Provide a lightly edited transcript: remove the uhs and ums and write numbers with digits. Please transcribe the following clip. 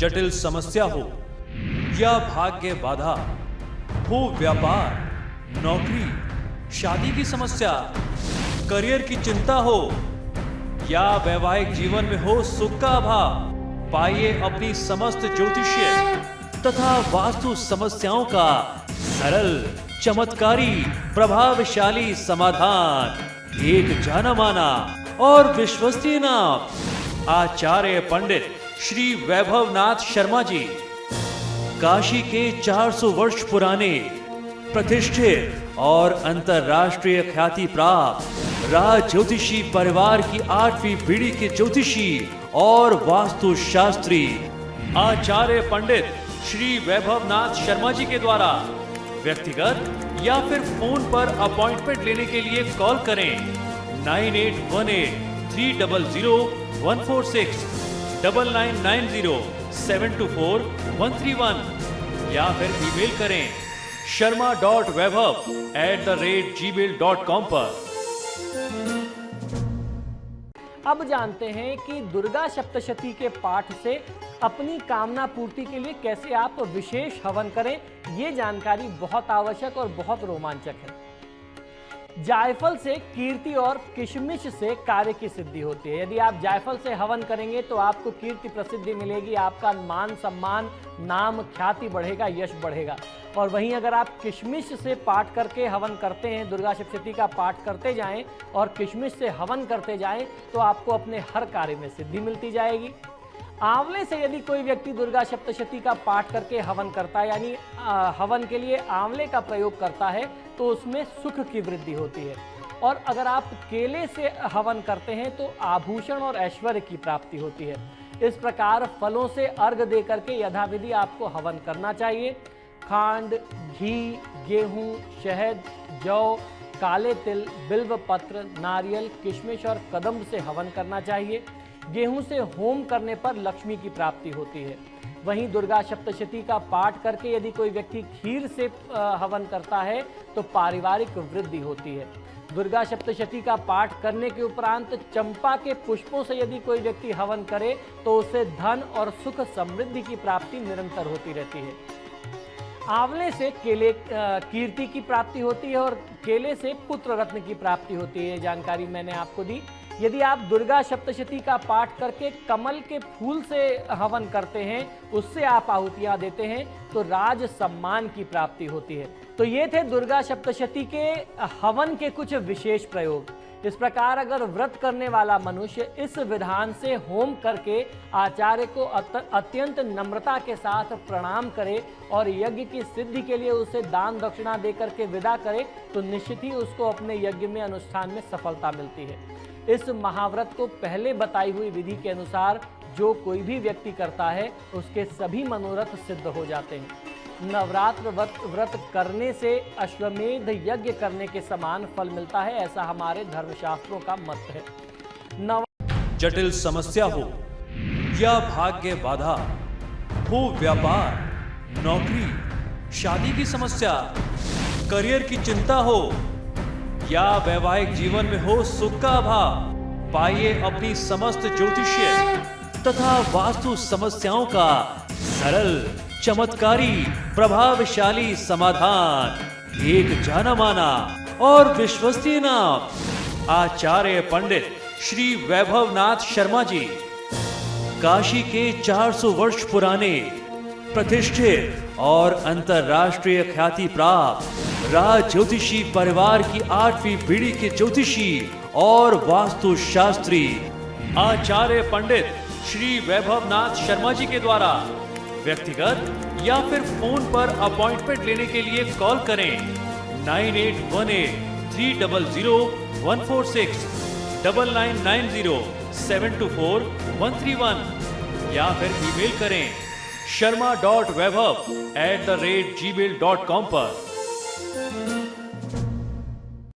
जटिल समस्या हो या भाग्य बाधा, हो व्यापार, नौकरी, शादी की समस्या, करियर की चिंता हो या वैवाहिक जीवन में हो सुख का अभाव, पाइए अपनी समस्त ज्योतिषीय तथा वास्तु समस्याओं का सरल, चमत्कारी, प्रभावशाली समाधान। एक जाना माना और विश्वसनीय नाम, आचार्य पंडित श्री वैभवनाथ शर्मा जी, काशी के 400 वर्ष पुराने प्रतिष्ठित और अंतरराष्ट्रीय ख्याति प्राप्त राज ज्योतिषी परिवार की 8वीं पीढ़ी के ज्योतिषी और वास्तु शास्त्री आचार्य पंडित श्री वैभवनाथ शर्मा जी के द्वारा व्यक्तिगत या फिर फोन पर अपॉइंटमेंट लेने के लिए कॉल करें 9818-300-146, 9990-724-131 या फिर ईमेल करें sharma.vaibhav@gmail.com पर। अब जानते हैं कि दुर्गा सप्तशती के पाठ से अपनी कामना पूर्ति के लिए कैसे आप विशेष हवन करें। ये जानकारी बहुत आवश्यक और बहुत रोमांचक है। जायफल से कीर्ति और किशमिश से कार्य की सिद्धि होती है। यदि आप जायफल से हवन करेंगे तो आपको कीर्ति प्रसिद्धि मिलेगी, आपका मान सम्मान, नाम, ख्याति बढ़ेगा, यश बढ़ेगा। और वहीं अगर आप किशमिश से पाठ करके हवन करते हैं, दुर्गा सप्तशती का पाठ करते जाएं और किशमिश से हवन करते जाएं तो आपको अपने हर कार्य में सिद्धि मिलती जाएगी। आंवले से यदि कोई व्यक्ति दुर्गा सप्तशती का पाठ करके हवन करता है, यानी हवन के लिए आंवले का प्रयोग करता है, तो उसमें सुख की वृद्धि होती है। और अगर आप केले से हवन करते हैं तो आभूषण और ऐश्वर्य की प्राप्ति होती है। इस प्रकार फलों से अर्घ दे करके यथाविधि आपको हवन करना चाहिए। खांड, घी, गेहूं, शहद, जौ, काले तिल, बिल्व पत्र, नारियल, किशमिश और कदम्ब से हवन करना चाहिए। गेहूं से होम करने पर लक्ष्मी की प्राप्ति होती है। वहीं दुर्गा सप्तशती का पाठ करके यदि कोई व्यक्ति खीर से हवन करता है तो पारिवारिक वृद्धि होती है। दुर्गा सप्तशती का पाठ करने के उपरांत चंपा के पुष्पों से यदि कोई व्यक्ति हवन करे तो उसे धन और सुख समृद्धि की प्राप्ति निरंतर होती रहती है। आंवले से केले कीर्ति की प्राप्ति होती है और केले से पुत्र रत्न की प्राप्ति होती है। जानकारी मैंने आपको दी। यदि आप दुर्गा सप्तशती का पाठ करके कमल के फूल से हवन करते हैं, उससे आप आहुतियां देते हैं, तो राज सम्मान की प्राप्ति होती है। तो ये थे दुर्गा सप्तशती के हवन के कुछ विशेष प्रयोग। इस प्रकार अगर व्रत करने वाला मनुष्य इस विधान से होम करके आचार्य को अत्यंत नम्रता के साथ प्रणाम करे और यज्ञ की सिद्धि के लिए उसे दान दक्षिणा देकर के विदा करे तो निश्चित ही उसको अपने यज्ञ में अनुष्ठान में सफलता मिलती है। इस महाव्रत को पहले बताई हुई विधि के अनुसार जो कोई भी व्यक्ति करता है उसके सभी मनोरथ सिद्ध हो जाते हैं। नवरात्र व्रत करने से अश्वमेध यज्ञ करने के समान फल मिलता है, ऐसा हमारे धर्मशास्त्रों का मत है। जटिल समस्या हो या भाग्य बाधा, हो व्यापार, नौकरी, शादी की समस्या, करियर की चिंता हो या वैवाहिक जीवन में हो सुख का अभाव, पाइए अपनी समस्त ज्योतिषीय तथा वास्तु समस्याओं का सरल, चमत्कारी, प्रभावशाली समाधान। एक जाना माना और विश्वसनीय नाम, आचार्य पंडित श्री वैभवनाथ शर्मा जी, काशी के 400 वर्ष पुराने प्रतिष्ठित और अंतरराष्ट्रीय ख्याति प्राप्त राज ज्योतिषी परिवार की 8वीं पीढ़ी के ज्योतिषी और वास्तु शास्त्री आचार्य पंडित श्री वैभवनाथ शर्मा जी के द्वारा व्यक्तिगत या फिर फोन पर अपॉइंटमेंट लेने के लिए कॉल करें 9818-300-146, 9990-724-131 या फिर ईमेल करें sharma.vaibhav@gmail.com पर।